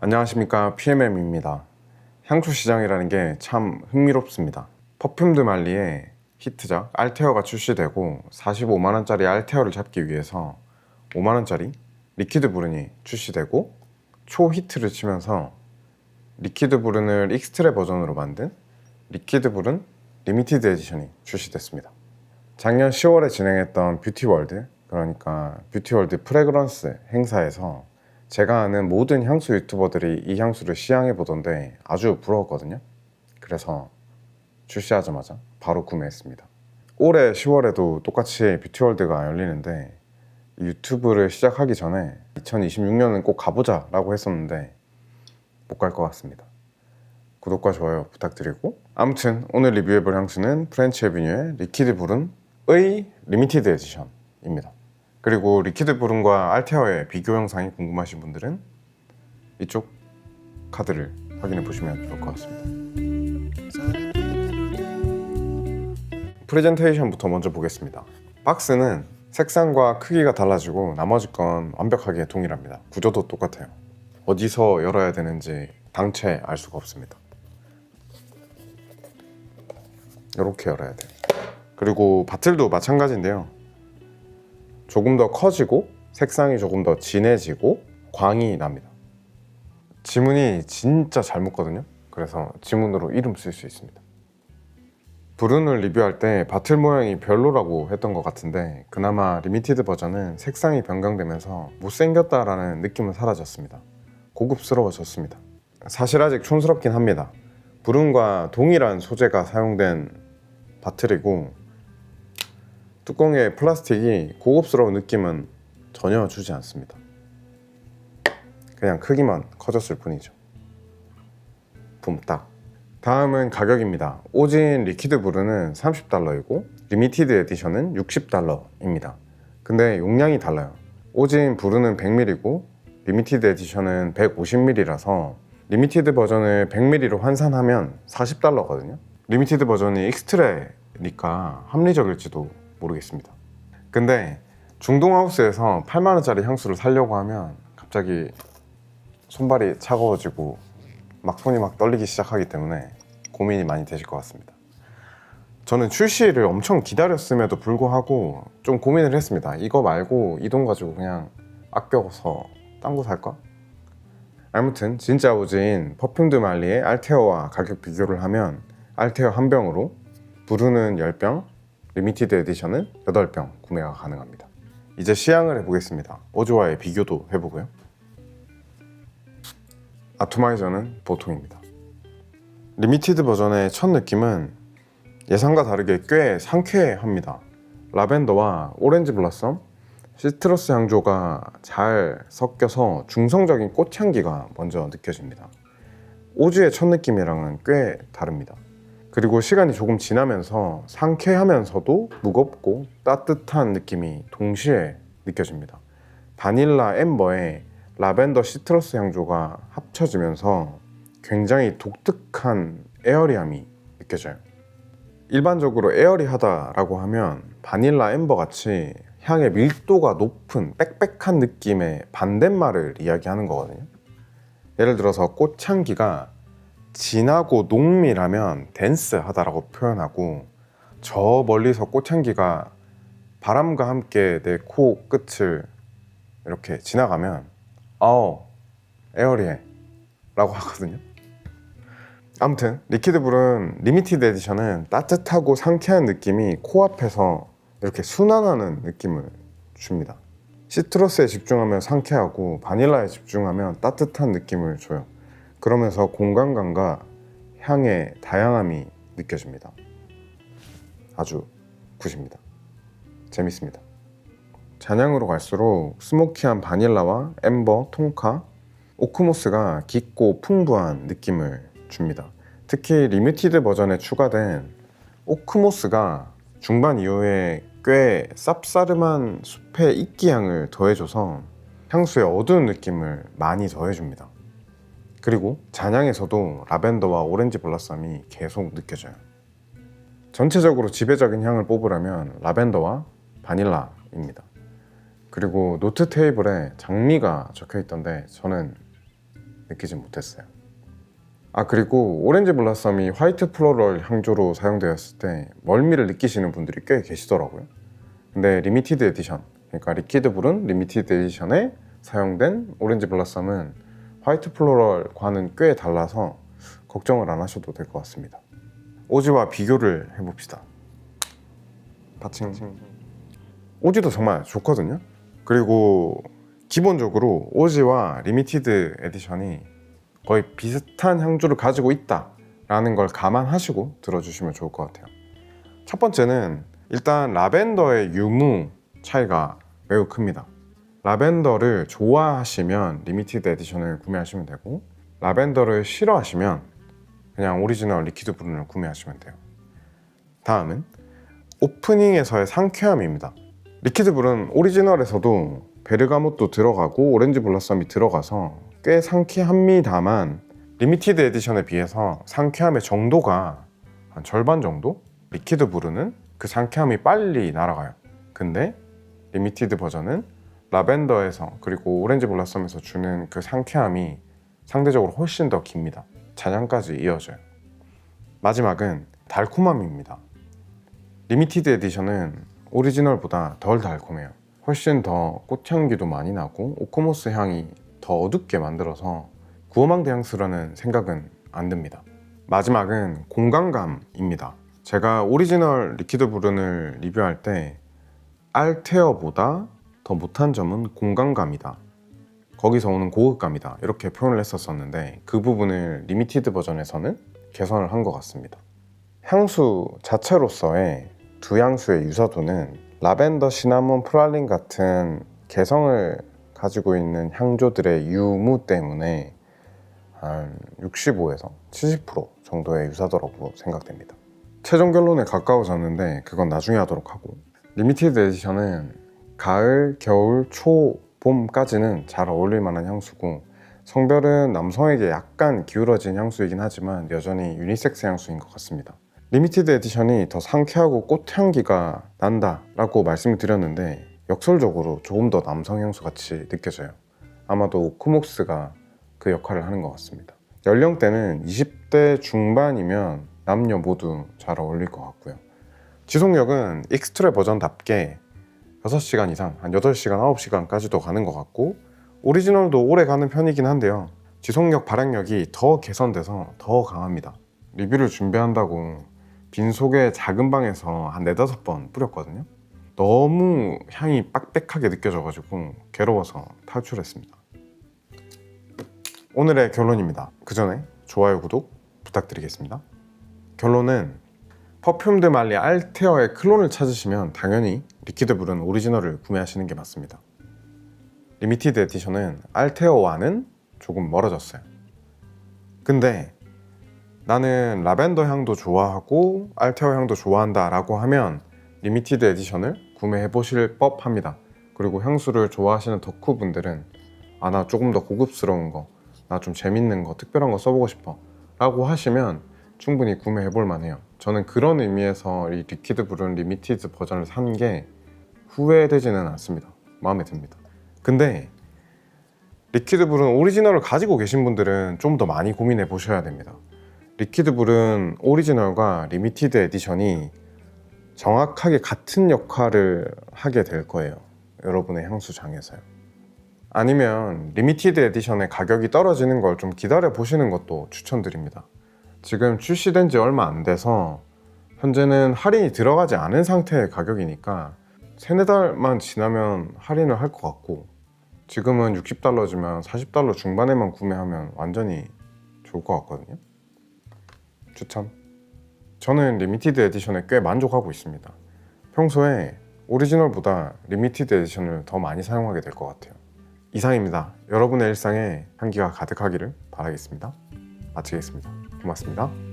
안녕하십니까, PMM입니다. 향수 시장이라는 게 참 흥미롭습니다. 퍼퓸드 말리의 히트작 알테어가 출시되고 45만원짜리 알테어를 잡기 위해서 5만원짜리 리퀴드 브룬이 출시되고 초히트를 치면서 리퀴드 브룬을 익스트레 버전으로 만든 리퀴드 브룬 리미티드 에디션이 출시됐습니다. 작년 10월에 진행했던 뷰티월드, 그러니까 뷰티월드 프레그런스 행사에서 제가 아는 모든 향수 유튜버들이 이 향수를 시향해 보던데 아주 부러웠거든요. 그래서 출시하자마자 바로 구매했습니다. 올해 10월에도 똑같이 뷰티월드가 열리는데 유튜브를 시작하기 전에 2026년은 꼭 가보자 라고 했었는데 못 갈 것 같습니다. 구독과 좋아요 부탁드리고, 아무튼 오늘 리뷰해볼 향수는 프렌치 에비뉴의 리퀴드 브룬의 리미티드 에디션입니다. 그리고 리퀴드 브룬과 알테어의 비교 영상이 궁금하신 분들은 이쪽 카드를 확인해 보시면 좋을 것 같습니다. 프레젠테이션부터 먼저 보겠습니다. 박스는 색상과 크기가 달라지고 나머지 건 완벽하게 동일합니다. 구조도 똑같아요. 어디서 열어야 되는지 당최 알 수가 없습니다. 이렇게 열어야 돼요. 그리고 바틀도 마찬가지인데요. 조금 더 커지고 색상이 조금 더 진해지고 광이 납니다. 지문이 진짜 잘 묻거든요. 그래서 지문으로 이름 쓸 수 있습니다. 브룬을 리뷰할 때 바틀 모양이 별로라고 했던 것 같은데 그나마 리미티드 버전은 색상이 변경되면서 못생겼다라는 느낌은 사라졌습니다. 고급스러워졌습니다. 사실 아직 촌스럽긴 합니다. 브룬과 동일한 소재가 사용된 바틀이고 뚜껑의 플라스틱이 고급스러운 느낌은 전혀 주지 않습니다. 그냥 크기만 커졌을 뿐이죠. 붐딱. 다음은 가격입니다. 오진 리퀴드 브룬은 $30이고 리미티드 에디션은 $60입니다. 근데 용량이 달라요. 오진 브룬은 100ml고 리미티드 에디션은 150ml라서 리미티드 버전을 100ml로 환산하면 $40거든요. 리미티드 버전이 익스트레니까 합리적일지도 모르겠습니다. 근데 중동하우스에서 8만원짜리 향수를 사려고 하면 갑자기 손발이 차가워지고 손이 막 떨리기 시작하기 때문에 고민이 많이 되실 것 같습니다. 저는 출시를 엄청 기다렸음에도 불구하고 좀 고민을 했습니다. 이거 말고 이 돈 가지고 그냥 아껴서 딴 거 살까? 아무튼 진짜 오진 퍼퓸드 말리의 알테어와 가격 비교를 하면 알테어 한 병으로 브룬은 10병, 리미티드 에디션은 8병 구매가 가능합니다. 이제 시향을 해보겠습니다. 어제와의 비교도 해보고요. 아토마이저는 보통입니다. 리미티드 버전의 첫 느낌은 예상과 다르게 꽤 상쾌합니다. 라벤더와 오렌지 블라썸, 시트러스 향조가 잘 섞여서 중성적인 꽃향기가 먼저 느껴집니다. 오즈의 첫 느낌이랑은 꽤 다릅니다. 그리고 시간이 조금 지나면서 상쾌하면서도 무겁고 따뜻한 느낌이 동시에 느껴집니다. 바닐라 엠버에 라벤더 시트러스 향조가 합쳐지면서 굉장히 독특한 에어리함이 느껴져요. 일반적으로 에어리하다라고 하면 바닐라 엠버 같이 향의 밀도가 높은 빽빽한 느낌의 반대말을 이야기하는 거거든요. 예를 들어서 꽃향기가 진하고 농밀하면 댄스하다라고 표현하고, 저 멀리서 꽃향기가 바람과 함께 내 코 끝을 이렇게 지나가면 에어리해 라고 하거든요. 아무튼 리퀴드 브룬 리미티드 에디션은 따뜻하고 상쾌한 느낌이 코앞에서 이렇게 순환하는 느낌을 줍니다. 시트러스에 집중하면 상쾌하고 바닐라에 집중하면 따뜻한 느낌을 줘요. 그러면서 공간감과 향의 다양함이 느껴집니다. 아주 굿입니다. 재밌습니다. 잔향으로 갈수록 스모키한 바닐라와 엠버, 톤카, 오크모스가 깊고 풍부한 느낌을 줍니다. 특히 리미티드 버전에 추가된 오크모스가 중반 이후에 꽤 쌉싸름한 숲의 이끼향을 더해줘서 향수의 어두운 느낌을 많이 더해줍니다. 그리고 잔향에서도 라벤더와 오렌지 블라썸이 계속 느껴져요. 전체적으로 지배적인 향을 뽑으라면 라벤더와 바닐라입니다. 그리고 노트 테이블에 장미가 적혀 있던데 저는 느끼지 못했어요. 그리고 오렌지 블라썸이 화이트 플로럴 향조로 사용되었을 때 멀미를 느끼시는 분들이 꽤 계시더라고요. 근데 리미티드 에디션, 그러니까 리퀴드 브룬 리미티드 에디션에 사용된 오렌지 블라썸은 화이트 플로럴과는 꽤 달라서 걱정을 안 하셔도 될 것 같습니다. 오지와 비교를 해봅시다. 파칭. 오지도 정말 좋거든요. 그리고 기본적으로 오지와 리미티드 에디션이 거의 비슷한 향주를 가지고 있다라는 걸 감안하시고 들어주시면 좋을 것 같아요. 첫 번째는 일단 라벤더의 유무 차이가 매우 큽니다. 라벤더를 좋아하시면 리미티드 에디션을 구매하시면 되고, 라벤더를 싫어하시면 그냥 오리지널 리퀴드 브룬을 구매하시면 돼요. 다음은 오프닝에서의 상쾌함입니다. 리퀴드 브룬 오리지널에서도 베르가모도 들어가고 오렌지 블라썸이 들어가서 꽤 상쾌합니다만, 리미티드 에디션에 비해서 상쾌함의 정도가 한 절반 정도? 리퀴드 브룬은 그 상쾌함이 빨리 날아가요. 근데 리미티드 버전은 라벤더에서 그리고 오렌지 블라썸에서 주는 그 상쾌함이 상대적으로 훨씬 더 깁니다. 잔향까지 이어져요. 마지막은 달콤함입니다. 리미티드 에디션은 오리지널보다 덜 달콤해요. 훨씬 더 꽃향기도 많이 나고 오코모스 향이 더 어둡게 만들어서 구어망대 향수라는 생각은 안 듭니다. 마지막은 공간감입니다. 제가 오리지널 리퀴드 브룬을 리뷰할 때 알테어보다 더 못한 점은 공간감이다, 거기서 오는 고급감이다, 이렇게 표현을 했었는데 그 부분을 리미티드 버전에서는 개선을 한 것 같습니다. 향수 자체로서의 두 향수의 유사도는 라벤더, 시나몬, 프랄린 같은 개성을 가지고 있는 향조들의 유무 때문에 한 65에서 70% 정도의 유사도라고 생각됩니다. 최종 결론에 가까워졌는데 그건 나중에 하도록 하고, 리미티드 에디션은 가을, 겨울, 초, 봄까지는 잘 어울릴 만한 향수고, 성별은 남성에게 약간 기울어진 향수이긴 하지만 여전히 유니섹스 향수인 것 같습니다. 리미티드 에디션이 더 상쾌하고 꽃향기가 난다 라고 말씀을 드렸는데 역설적으로 조금 더 남성 향수 같이 느껴져요. 아마도 오크목스가 그 역할을 하는 것 같습니다. 연령대는 20대 중반이면 남녀 모두 잘 어울릴 것 같고요. 지속력은 익스트레 버전답게 6시간 이상, 한 8시간, 9시간까지도 가는 것 같고, 오리지널도 오래 가는 편이긴 한데요. 지속력, 발행력이 더 개선돼서 더 강합니다. 리뷰를 준비한다고 빈속의 작은 방에서 한 4-5번 뿌렸거든요. 너무 향이 빡빡하게 느껴져가지고 괴로워서 탈출했습니다. 오늘의 결론입니다. 그 전에 좋아요, 구독 부탁드리겠습니다. 결론은 퍼퓸드 말리 알테어의 클론을 찾으시면 당연히 리퀴드 브룬 오리지널을 구매하시는 게 맞습니다. 리미티드 에디션은 알테어와는 조금 멀어졌어요. 근데 나는 라벤더 향도 좋아하고 알테어 향도 좋아한다 라고 하면 리미티드 에디션을 구매해 보실 법합니다. 그리고 향수를 좋아하시는 덕후 분들은 나 조금 더 고급스러운 거, 나 좀 재밌는 거, 특별한 거 써보고 싶어 라고 하시면 충분히 구매해 볼 만해요. 저는 그런 의미에서 이 리퀴드 브룬 리미티드 버전을 산 게 후회되지는 않습니다. 마음에 듭니다. 근데 리퀴드 브룬 오리지널을 가지고 계신 분들은 좀 더 많이 고민해 보셔야 됩니다. 리퀴드 브룬 오리지널과 리미티드 에디션이 정확하게 같은 역할을 하게 될 거예요. 여러분의 향수장에서요. 아니면 리미티드 에디션의 가격이 떨어지는 걸 좀 기다려 보시는 것도 추천드립니다. 지금 출시된 지 얼마 안 돼서 현재는 할인이 들어가지 않은 상태의 가격이니까 3-4달만 지나면 할인을 할 것 같고, 지금은 $60면 $40 중반에만 구매하면 완전히 좋을 것 같거든요. 추천. 저는 리미티드 에디션에 꽤 만족하고 있습니다. 평소에 오리지널보다 리미티드 에디션을 더 많이 사용하게 될 것 같아요. 이상입니다. 여러분의 일상에 향기가 가득하기를 바라겠습니다. 마치겠습니다. 고맙습니다.